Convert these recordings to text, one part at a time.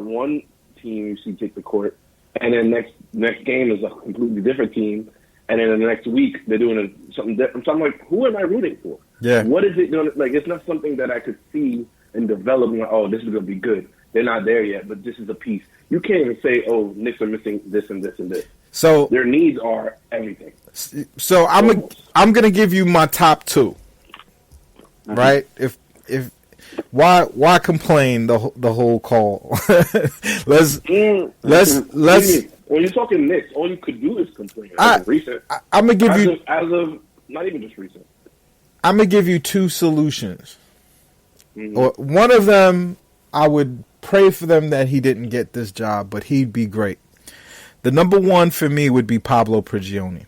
one team you see take the court, and then next game is a completely different team, and then the next week they're doing something different. So I'm like, who am I rooting for? Yeah. What is it going to, like, it's not something that I could see and develop, like, oh, this is going to be good. They're not there yet, but this is a piece. You can't even say, oh, Knicks are missing this and this and this. So their needs are everything. So I'm gonna give you my top two. Right? If why complain the whole call? let's when you're talking Knicks, all you could do is complain. Recent. I'm gonna give you as of not even just recent. I'm gonna give you two solutions. Mm-hmm. One of them, I would pray for them that he didn't get this job, but he'd be great. The number one for me would be Pablo Prigioni.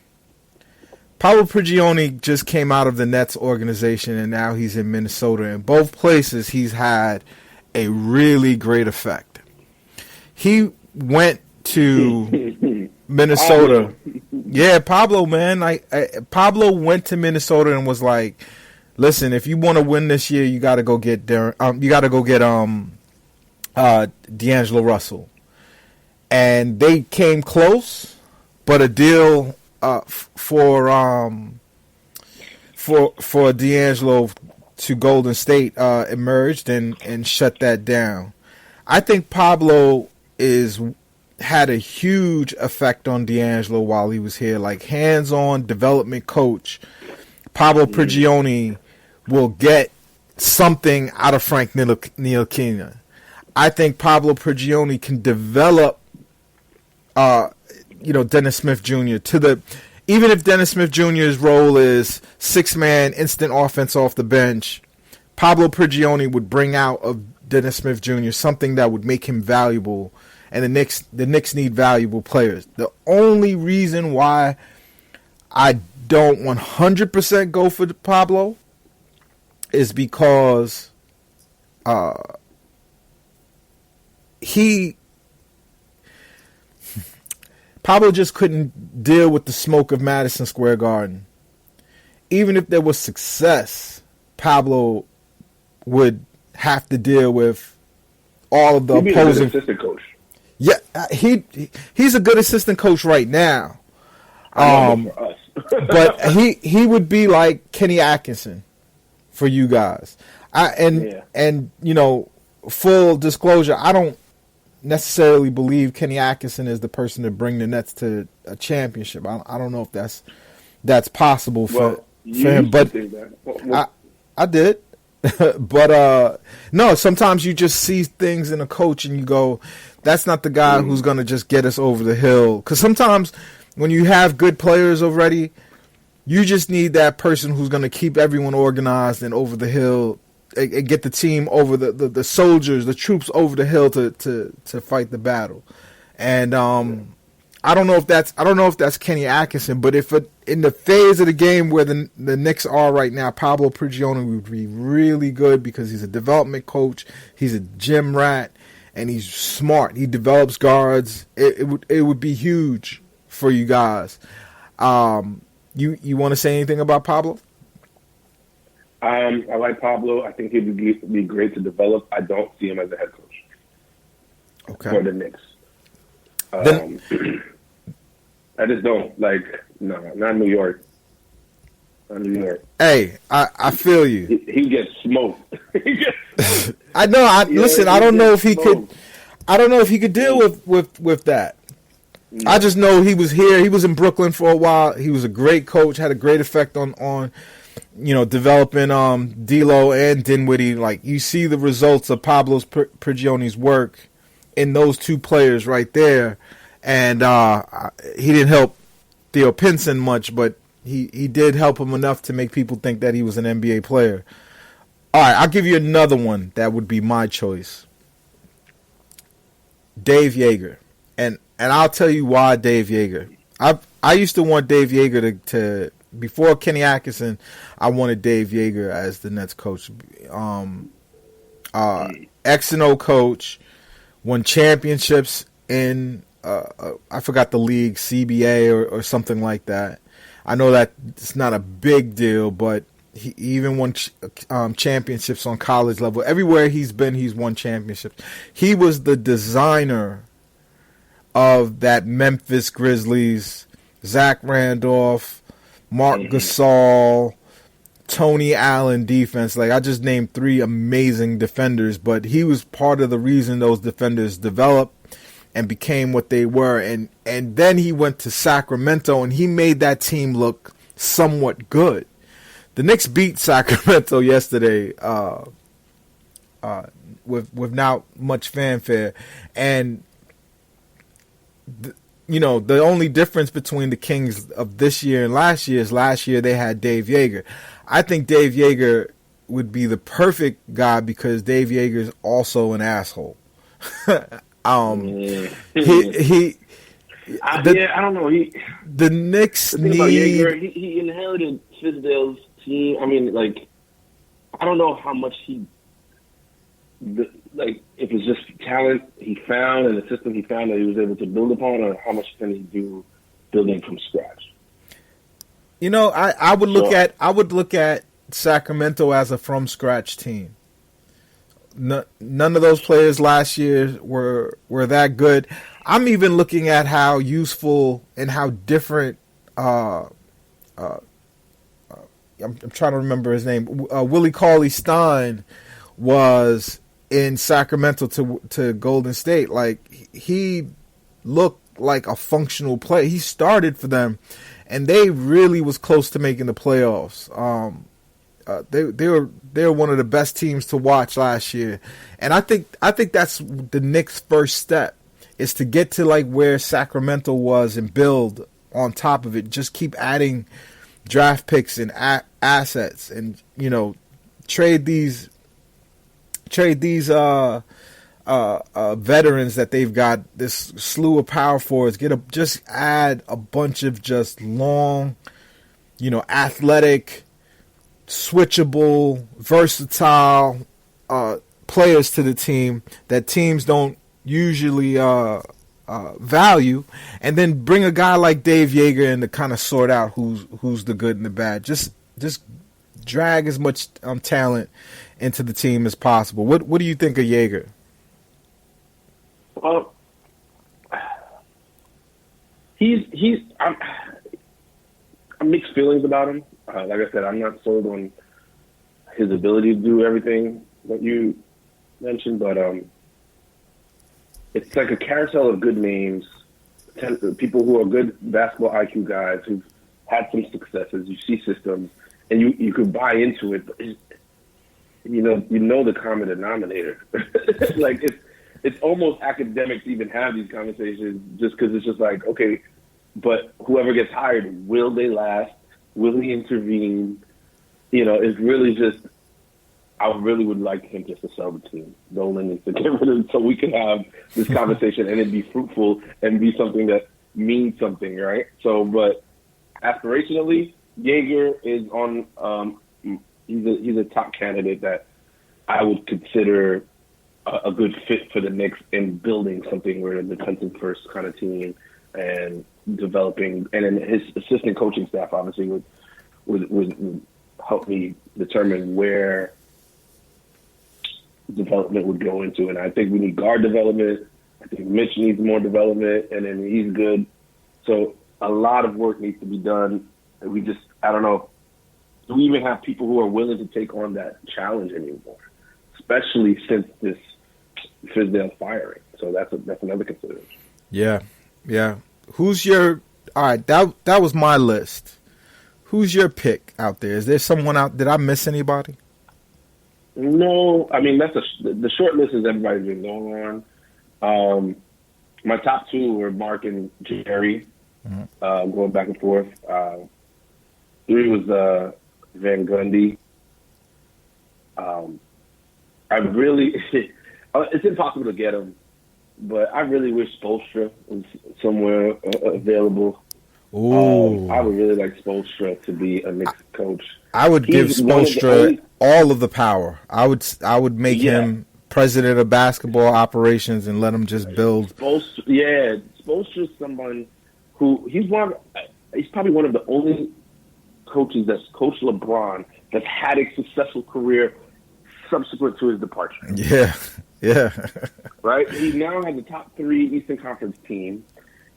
Pablo Prigioni just came out of the Nets organization, and now he's in Minnesota. In both places, he's had a really great effect. He went to Minnesota. Yeah, Pablo, man. Pablo went to Minnesota and was like, "Listen, if you want to win this year, you got to go get D'Angelo Russell." And they came close, but a deal for D'Angelo to Golden State emerged and shut that down. I think Pablo had a huge effect on D'Angelo while he was here, like hands-on development coach. Pablo Prigioni will get something out of Frank Ntilikina. I think Pablo Prigioni can develop Dennis Smith Jr. Even if Dennis Smith Jr.'s role is six-man instant offense off the bench, Pablo Prigioni would bring out of Dennis Smith Jr. something that would make him valuable, and the Knicks need valuable players. The only reason why I don't 100% go for Pablo is because Pablo just couldn't deal with the smoke of Madison Square Garden. Even if there was success, Pablo would have to deal with all of the opposing. He'd be a good assistant coach. Yeah, he's a good assistant coach right now. For us. But he would be like Kenny Atkinson for you guys. And full disclosure, I don't necessarily believe Kenny Atkinson is the person to bring the Nets to a championship. I don't know if that's possible for him, but I did. But no, sometimes you just see things in a coach and you go, that's not the guy who's going to just get us over the hill. Because sometimes when you have good players already, you just need that person who's going to keep everyone organized and over the hill and get the team over the soldiers, the troops over the hill to fight the battle. And I don't know if that's Kenny Atkinson, but if in the phase of the game where the Knicks are right now, Pablo Prigioni would be really good because he's a development coach, he's a gym rat, and he's smart. He develops guards. It would be huge for you guys. You want to say anything about Pablo? I like Pablo. I think he'd be great to develop. I don't see him as a head coach for the Knicks. I just don't. No, not New York. Not New York. Hey, I feel you. He gets smoked. I know. Listen, I don't know if he could. I don't know if he could deal with that. No. I just know he was here. He was in Brooklyn for a while. He was a great coach. Had a great effect on developing D'Lo and Dinwiddie. Like, you see the results of Pablo Prigioni's work in those two players right there. And he didn't help Theo Pinson much, but he did help him enough to make people think that he was an NBA player. All right, I'll give you another one that would be my choice. Dave Yeager. And I'll tell you why Dave Yeager. I used to want Dave Yeager to before Kenny Atkinson, I wanted Dave Yeager as the Nets coach. X&O coach, won championships in, I forgot the league, CBA or something like that. I know that it's not a big deal, but He even won championships on college level. Everywhere he's been, he's won championships. He was the designer of that Memphis Grizzlies, Zach Randolph, Mark Gasol, Tony Allen defense. Like, I just named 3 amazing defenders, but he was part of the reason those defenders developed and became what they were. And then he went to Sacramento, and he made that team look somewhat good. The Knicks beat Sacramento yesterday with not much fanfare. And, the only difference between the Kings of this year and last year they had Dave Yeager. I think Dave Yeager would be the perfect guy because Dave Yeager is also an asshole. I don't know. The Knicks need. Yeager, he inherited Fizdale's team. I mean, like, I don't know how much if it's just talent he found and the system he found that he was able to build upon, or how much can he do building from scratch. I would look at Sacramento as a from scratch team. None of those players last year were that good. I'm even looking at how useful and how different. I'm trying to remember his name. Willie Cauley-Stein was in Sacramento to Golden State. Like, he looked like a functional player. He started for them, and they really was close to making the playoffs. They were one of the best teams to watch last year, and I think that's the Knicks' first step is to get to like where Sacramento was and build on top of it. Just keep adding draft picks and assets, and trade these veterans that they've got, this slew of power forwards. Just add a bunch of just long, athletic, switchable, versatile players to the team that teams don't usually value, and then bring a guy like Dave Yeager in to kind of sort out who's the good and the bad. Just drag as much talent into the team as possible. What do you think of Yeager? Well, I'm mixed feelings about him. Like I said, I'm not sold on his ability to do everything that you mentioned, but it's like a carousel of good names, people who are good basketball IQ guys who've had some successes. You see systems, and you could buy into it. But you know the common denominator. Like, it's almost academic to even have these conversations, just because it's just like, okay, but whoever gets hired, will they last? Will he intervene? It's really just, I really would like him just to sell the team. Nolan needs to get rid of it so we can have this conversation and it be fruitful and be something that means something, right? So, but aspirationally, Yeager is on. He's a top candidate that I would consider a good fit for the Knicks in building something. We're a defensive first kind of team and developing, and then his assistant coaching staff obviously would help me determine where development would go into. And I think we need guard development. I think Mitch needs more development, and then he's good. So a lot of work needs to be done. And I don't know, do we even have people who are willing to take on that challenge anymore, especially since this Fizdale firing? So that's another consideration. Yeah. Who's your? All right, that was my list. Who's your pick out there? Is there someone out? Did I miss anybody? No, I mean the short list is everybody's been going on. My top 2 were Mark and Jerry, going back and forth. 3 was Van Gundy. I really, it's impossible to get him, but I really wish Spoelstra was somewhere available. Ooh. I would really like Spoelstra to be a Knicks coach. I would give Spoelstra all of the power. I would make him president of basketball operations and let him just build. Spoelstra's someone who he's probably one of the only coaches that's coached LeBron that's had a successful career subsequent to his departure. Yeah. Right? He now has a top 3 Eastern Conference team.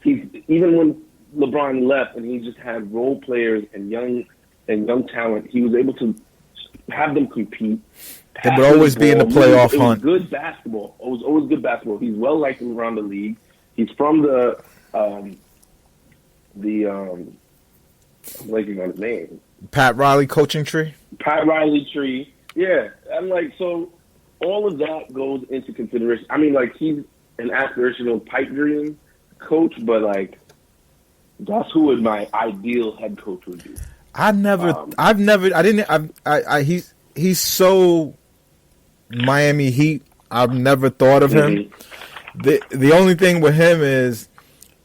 Even when LeBron left and he just had role players and young talent, he was able to have them compete. They would always be in the playoff hunt. hunt. Good basketball. It was always good basketball. He's well liked around the league. He's from I'm blanking on his name. Pat Riley coaching tree. Pat Riley tree. Yeah, I'm like, so all of that goes into consideration. I mean, like, he's an aspirational pipe dream coach, but like, that's who my ideal head coach would be. He's so Miami Heat. I've never thought of him. The only thing with him is,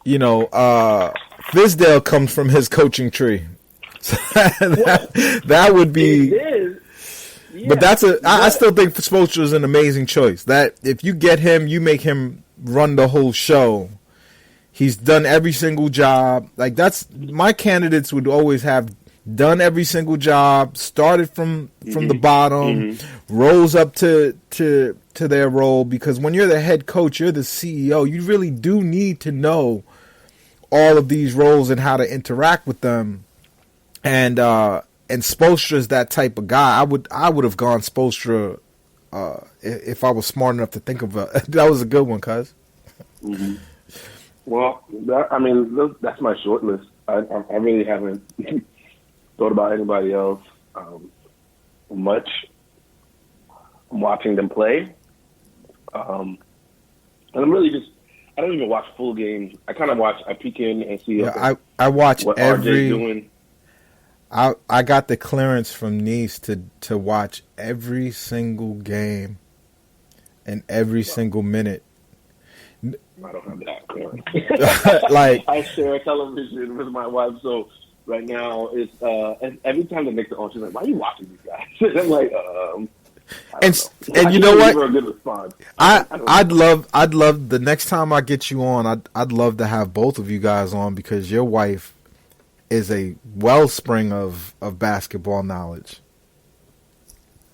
Fizdale comes from his coaching tree. So that would be. Yeah, but I still think Spoelstra is an amazing choice. That if you get him, you make him run the whole show. He's done every single job. Like, that's my candidates would always have done every single job, started from the bottom, rose up to their role, because when you're the head coach, you're the CEO. You really do need to know all of these roles and how to interact with them. And Spoelstra is that type of guy. I would have gone Spoelstra if I was smart enough to think of that was a good one, cuz. Mm-hmm. Well, that's my short list. I really haven't thought about anybody else much. I'm watching them play. And I'm really I don't even watch full games. I kind of I peek in and see I watch what every. RJ's doing. I got the clearance from Nice to watch every single game and every single minute. I don't have that clearance. Like, I share a television with my wife, so right now it's every time the Knicks are on, she's like, "Why are you watching these guys?" And I'm like, and you know what? A good response. I'd love the next time I get you on. I'd love to have both of you guys on, because your wife is a wellspring of basketball knowledge.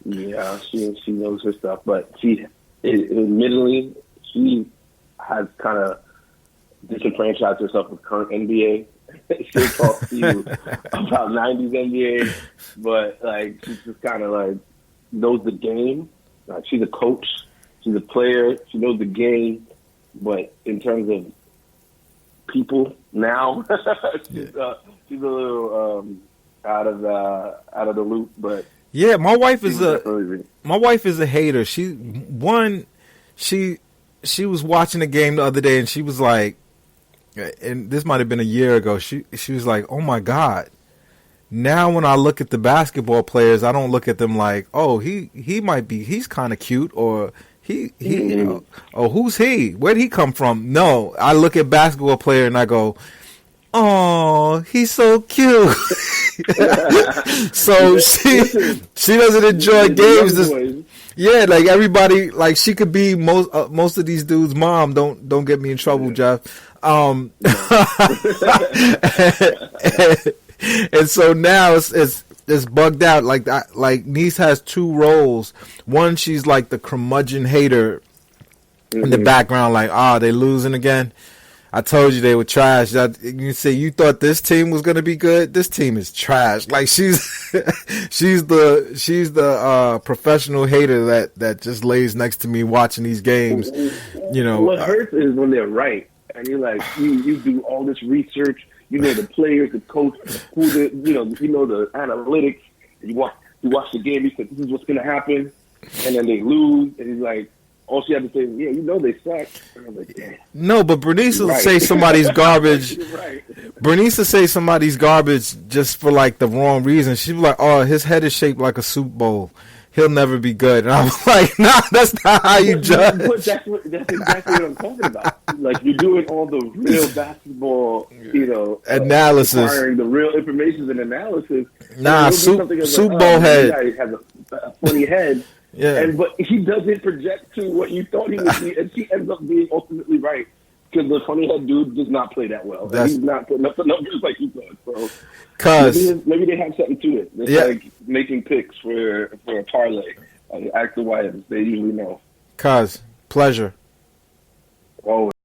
Yeah, she knows her stuff, but admittedly she has kind of disenfranchised herself with current NBA. She'll talk to you about 90s NBA, but like, she's just kind of like knows the game. Like, she's a coach, she's a player, she knows the game, but in terms of people now, she's a little out of the loop. But yeah, my wife is a hater. She was watching the game the other day, and she was like, and this might have been a year ago. She was like, "Oh my God." Now when I look at the basketball players, I don't look at them like, "Oh, he's kind of cute," or oh, who's he? Where'd he come from? No, I look at basketball player and I go, "Oh, he's so cute." So she doesn't enjoy games. Yeah, like everybody, like she could be most of these dudes' mom. Don't get me in trouble, Jeff. And so now it's bugged out. Like Niece has two roles. One, she's like the curmudgeon hater in the background, like, they losing again. I told you they were trash. You say you thought this team was gonna be good. This team is trash. Like, she's the professional hater that just lays next to me watching these games. What hurts is when they're right, and you're like, you do all this research. You know the players, the coach, you know the analytics. You watch the game. You said this is what's gonna happen, and then they lose, and he's like, all she had to say is, "Yeah, they suck." And I'm like, "Damn." No, but Bernice will say somebody's garbage. Right. Bernice will say somebody's garbage just for like the wrong reason. She'll be like, "Oh, his head is shaped like a soup bowl. He'll never be good." And I'm like, "Nah, that's not how you judge." But that's exactly what I'm talking about. Like, you're doing all the real basketball, analysis, requiring the real information and analysis. Nah, soup bowl head. This guy has a funny head. Yeah, but he doesn't project to what you thought he would be, and she ends up being ultimately right, because the funny head dude does not play that well. He's not putting up the numbers like he thought. So maybe they have something to it. It's like making picks for a parlay. Ask the Wyatts. They usually know. Cuz, pleasure. Always.